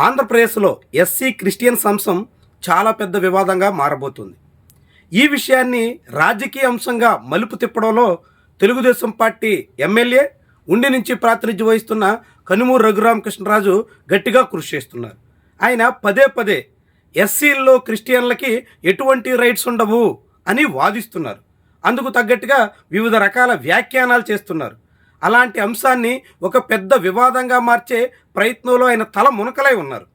ఆంధ్రప్రదేశ్లో SC Christians అంశం చాలా పెద్ద వివాదంగా మారబోతుంది. ఈ విషయాన్ని రాజకీయ అంశంగా మలుపు తిప్పడంలో తెలుగుదేశం పార్టీ ఎమ్మెల్యే ఉండి నుంచి ప్రాతినిధ్యం వహిస్తున్న కనుమూరు రఘురామకృష్ణరాజు గట్టిగా కృషి చేస్తున్నారు. ఆయన పదే పదే ఎస్సీల్లో క్రిస్టియన్లకి ఎటువంటి రైట్స్ ఉండవు అని వాదిస్తున్నారు. అందుకు తగ్గట్టుగా వివిధ రకాల వ్యాఖ్యానాలు చేస్తున్నారు. అలాంటి అంశాన్ని ఒక పెద్ద వివాదంగా మార్చే ప్రయత్నంలో ఆయన తల మునకలై ఉన్నారు.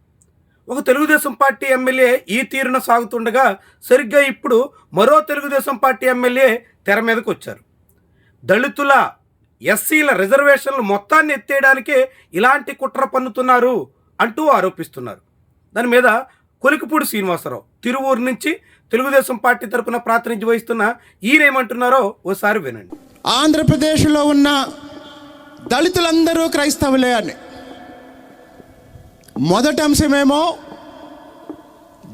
ఒక తెలుగుదేశం పార్టీ ఎమ్మెల్యే ఈ తీరున సాగుతుండగా సరిగ్గా ఇప్పుడు మరో తెలుగుదేశం పార్టీ ఎమ్మెల్యే తెర మీదకు వచ్చారు. దళితుల ఎస్సీల రిజర్వేషన్లు మొత్తాన్ని ఎత్తేయడానికే ఇలాంటి కుట్ర పన్నుతున్నారు అంటూ ఆరోపిస్తున్నారు. దాని మీద కొలికిపూడి శ్రీనివాసరావు తిరువూరు నుంచి తెలుగుదేశం పార్టీ తరపున ప్రాతినిధ్యం వహిస్తున్న ఈయనేమంటున్నారో ఓసారి వినండి. ఆంధ్రప్రదేశ్లో ఉన్న దళితులందరూ క్రైస్తవులే అని మొదటి అంశమేమో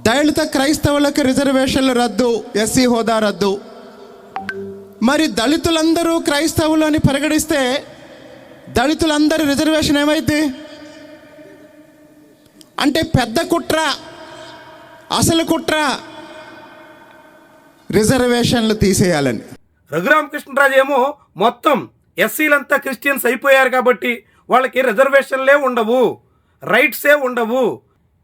దళిత క్రైస్తవులకు రిజర్వేషన్లు రద్దు, ఎస్సీ హోదా రద్దు. మరి దళితులందరూ క్రైస్తవులు అని పరిగణిస్తే దళితులందరి రిజర్వేషన్ ఏమైంది అంటే పెద్ద కుట్ర, అసలు కుట్ర రిజర్వేషన్లు తీసేయాలని. రఘురామకృష్ణరాజు ఏమో మొత్తం ఎస్సీలంతా క్రిస్టియన్స్ అయిపోయారు కాబట్టి వాళ్ళకి రిజర్వేషన్లే ఉండవు, రైట్సే ఉండవు,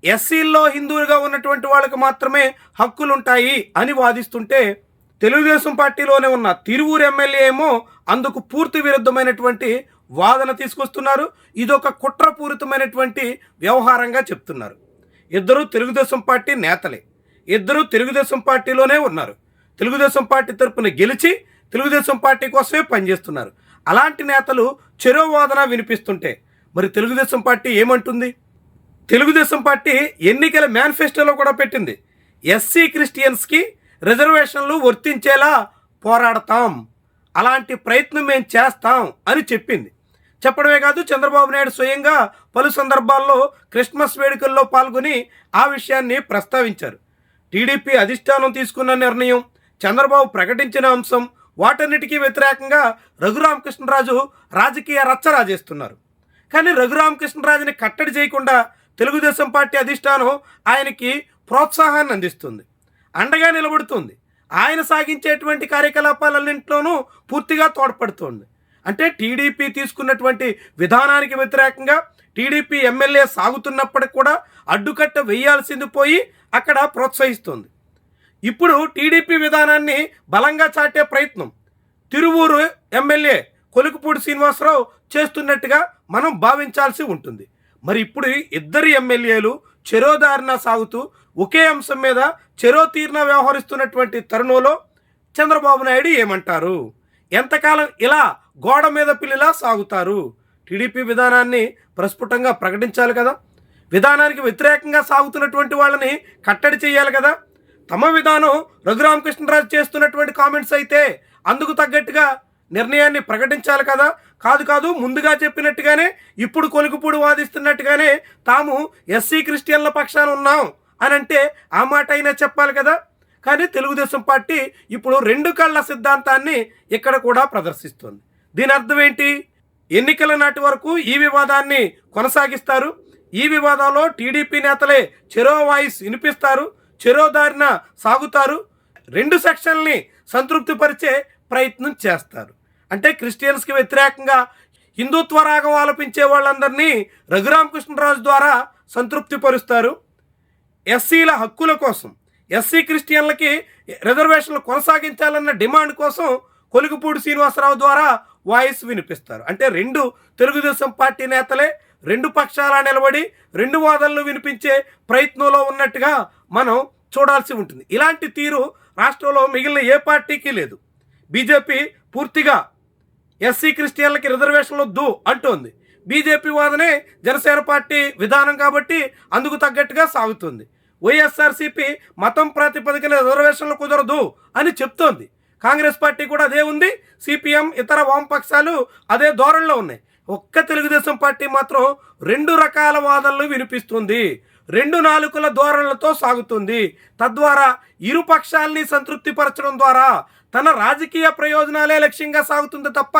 ఎస్సీల్లో హిందువులుగా ఉన్నటువంటి వాళ్ళకి మాత్రమే హక్కులుంటాయి అని వాదిస్తుంటే తెలుగుదేశం పార్టీలోనే ఉన్న తిరువూరు ఎమ్మెల్యే ఏమో అందుకు పూర్తి విరుద్ధమైనటువంటి వాదన తీసుకొస్తున్నారు. ఇదొక కుట్రపూరితమైనటువంటి వ్యవహారంగా చెప్తున్నారు. ఇద్దరు తెలుగుదేశం పార్టీ నేతలే, ఇద్దరు తెలుగుదేశం పార్టీలోనే ఉన్నారు. తెలుగుదేశం పార్టీ తరపున గెలిచి తెలుగుదేశం పార్టీ కోసమే పనిచేస్తున్నారు. అలాంటి నేతలు చెరో వాదన వినిపిస్తుంటే మరి తెలుగుదేశం పార్టీ ఏమంటుంది? తెలుగుదేశం పార్టీ ఎన్నికల మేనిఫెస్టోలో కూడా పెట్టింది, ఎస్సీ క్రిస్టియన్స్కి రిజర్వేషన్లు వర్తించేలా పోరాడతాం, అలాంటి ప్రయత్నం మేము చేస్తాం అని చెప్పింది. చెప్పడమే కాదు, చంద్రబాబు నాయుడు స్వయంగా పలు సందర్భాల్లో క్రిస్మస్ వేడుకల్లో పాల్గొని ఆ విషయాన్ని ప్రస్తావించారు. టీడీపీ అధిష్టానం తీసుకున్న నిర్ణయం, చంద్రబాబు ప్రకటించిన అంశం, వాటన్నిటికీ వ్యతిరేకంగా రఘురామకృష్ణరాజు రాజకీయ రచ్చ రాజేస్తున్నారు. కానీ రఘురామకృష్ణరాజుని కట్టడి చేయకుండా తెలుగుదేశం పార్టీ అధిష్టానం ఆయనకి ప్రోత్సాహాన్ని అందిస్తుంది, అండగా నిలబడుతుంది. ఆయన సాగించేటువంటి కార్యకలాపాలన్నింటిలోనూ పూర్తిగా తోడ్పడుతుంది. అంటే టీడీపీ తీసుకున్నటువంటి విధానానికి వ్యతిరేకంగా టీడీపీ ఎమ్మెల్యే సాగుతున్నప్పటికి కూడా అడ్డుకట్ట వేయాల్సింది పోయి అక్కడ ప్రోత్సహిస్తుంది. ఇప్పుడు టీడీపీ విధానాన్ని బలంగా చాటే ప్రయత్నం తిరువూరు ఎమ్మెల్యే కొలికిపూడి శ్రీనివాసరావు చేస్తున్నట్టుగా మనం భావించాల్సి ఉంటుంది. మరి ఇప్పుడు ఇద్దరు ఎమ్మెల్యేలు చెరోదారిన సాగుతూ ఒకే అంశం మీద చెరో తీరున వ్యవహరిస్తున్నటువంటి తరుణంలో చంద్రబాబు నాయుడు ఏమంటారు? ఎంతకాలం ఇలా గోడ మీద పిల్లిలా సాగుతారు? టీడీపీ విధానాన్ని ప్రస్ఫుటంగా ప్రకటించాలి కదా, విధానానికి వ్యతిరేకంగా సాగుతున్నటువంటి వాళ్ళని కట్టడి చేయాలి కదా. తమ విధానం రఘురామకృష్ణరాజు చేస్తున్నటువంటి కామెంట్స్ అయితే అందుకు తగ్గట్టుగా నిర్ణయాన్ని ప్రకటించాలి కదా. కాదు ముందుగా చెప్పినట్టుగానే ఇప్పుడు కొలికిపూడి వాదిస్తున్నట్టుగానే తాము ఎస్సీ క్రిస్టియన్ల పక్షాన ఉన్నాం అని అంటే ఆ మాట అయినా చెప్పాలి కదా. కానీ తెలుగుదేశం పార్టీ ఇప్పుడు రెండు కళ్ళ సిద్ధాంతాన్ని ఇక్కడ కూడా ప్రదర్శిస్తుంది. దీని అర్థం ఏంటి? ఎన్నికల నాటి వరకు ఈ వివాదాన్ని కొనసాగిస్తారు, ఈ వివాదంలో టీడీపీ నేతలే చెరో వాయిస్ వినిపిస్తారు, చెరో దారిన సాగుతారు, రెండు సెక్షన్లని సంతృప్తిపరిచే ప్రయత్నం చేస్తారు. అంటే క్రిస్టియన్స్కి వ్యతిరేకంగా హిందుత్వ రాగం ఆలపించే వాళ్ళందరినీ రఘురామకృష్ణరాజు ద్వారా సంతృప్తి పరుస్తారు. ఎస్సీల హక్కుల కోసం, ఎస్సీ క్రిస్టియన్లకి రిజర్వేషన్లు కొనసాగించాలన్న డిమాండ్ కోసం కొలికిపూడి శ్రీనివాసరావు ద్వారా వాయిస్ వినిపిస్తారు. అంటే రెండు తెలుగుదేశం పార్టీ నేతలే రెండు పక్షాల నిలబడి రెండు వాదనలు వినిపించే ప్రయత్నంలో ఉన్నట్టుగా మనం చూడాల్సి ఉంటుంది. ఇలాంటి తీరు రాష్ట్రంలో మిగిలిన ఏ పార్టీకి లేదు. బీజేపీ పూర్తిగా ఎస్సీ క్రిస్టియన్లకి రిజర్వేషన్లు వద్దు అంటోంది. బీజేపీ వాదనే జనసేన పార్టీ విధానం కాబట్టి అందుకు తగ్గట్టుగా సాగుతుంది. వైఎస్ఆర్సీపీ మతం ప్రాతిపదికన రిజర్వేషన్లు కుదరదు అని చెప్తోంది. కాంగ్రెస్ పార్టీ కూడా అదే ఉంది, సిపిఎం ఇతర వామపక్షాలు అదే ధోరణిలో ఉన్నాయి. ఒక్క తెలుగుదేశం పార్టీ మాత్రం రెండు రకాల వాదనలు వినిపిస్తుంది. రెండు నాలుకల ధోరణులతో సాగుతుంది. తద్వారా ఇరు పక్షాల్ని సంతృప్తిపరచడం ద్వారా తన రాజకీయ ప్రయోజనాలే లక్ష్యంగా సాగుతుంది తప్ప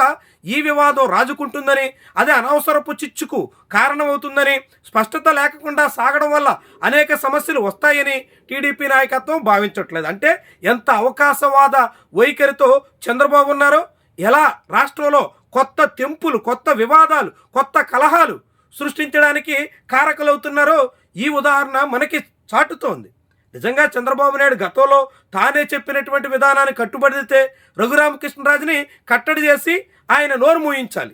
ఈ వివాదం రాజుకుంటుందని, అది అనవసరపు చిచ్చుకు కారణమవుతుందని, స్పష్టత లేకుండా సాగడం వల్ల అనేక సమస్యలు వస్తాయని టీడీపీ నాయకత్వం భావించట్లేదు. అంటే ఎంత అవకాశవాద వైఖరితో చంద్రబాబు ఉన్నారో, ఎలా రాష్ట్రంలో కొత్త తెంపులు, కొత్త వివాదాలు, కొత్త కలహాలు సృష్టించడానికి కారకులవుతున్నారో ఈ ఉదాహరణ మనకి చాటుతోంది. నిజంగా చంద్రబాబు నాయుడు గతంలో తానే చెప్పినటువంటి విధానాన్ని కట్టుబడితే రఘురామకృష్ణరాజుని కట్టడి చేసి ఆయన నోరు మూయించాలి,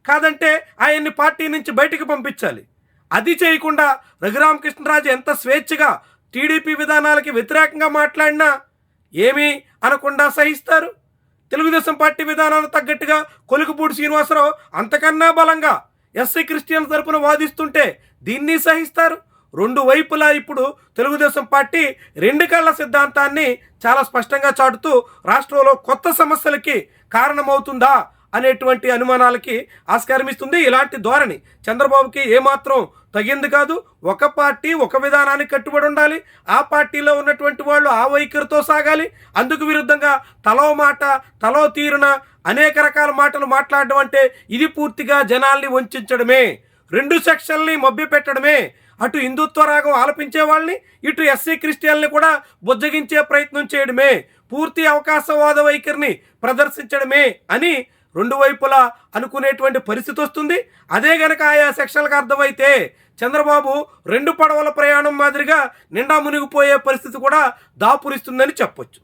కాదంటే ఆయన్ని పార్టీ నుంచి బయటికి పంపించాలి. అది చేయకుండా రఘురామకృష్ణరాజు ఎంత స్వేచ్ఛగా టీడీపీ విధానాలకి వ్యతిరేకంగా మాట్లాడినా ఏమీ అనకుండా సహిస్తారు. తెలుగుదేశం పార్టీ విధానాలకు తగ్గట్టుగా కొలుకుపూడి శ్రీనివాసరావు అంతకన్నా బలంగా ఎస్సీ క్రిస్టియన్ తరపున వాదిస్తుంటే దీన్ని సహిస్తారు. రెండు వైపులా ఇప్పుడు తెలుగుదేశం పార్టీ రెండు కళ్ళ సిద్ధాంతాన్ని చాలా స్పష్టంగా చాటుతూ రాష్ట్రంలో కొత్త సమస్యలకి కారణమవుతుందా అనేటువంటి అనుమానాలకి ఆస్కారం ఇస్తుంది. ఇలాంటి ధోరణి చంద్రబాబుకి ఏమాత్రం తగింది కాదు. ఒక పార్టీ ఒక విధానానికి కట్టుబడి ఉండాలి, ఆ పార్టీలో ఉన్నటువంటి వాళ్ళు ఆ వైఖరితో సాగాలి. అందుకు విరుద్ధంగా తలో మాట తలో తీరున అనేక రకాల మాటలు మాట్లాడడం అంటే ఇది పూర్తిగా జనాల్ని వంచడమే, రెండు సెక్షన్లని మభ్యపెట్టడమే. అటు హిందుత్వ రాగం ఆలపించే వాళ్ళని, ఇటు ఎస్సీ క్రిస్టియన్ని కూడా బుజ్జగించే ప్రయత్నం చేయడమే, పూర్తి అవకాశవాద వైఖరిని ప్రదర్శించడమే అని రెండు వైపులా అనుకునేటువంటి పరిస్థితి వస్తుంది. అదే గనక ఆయా సెక్షన్లకు అర్థమైతే చంద్రబాబు రెండు పడవల ప్రయాణం మాదిరిగా నిండా మునిగిపోయే పరిస్థితి కూడా దాపురిస్తుందని చెప్పొచ్చు.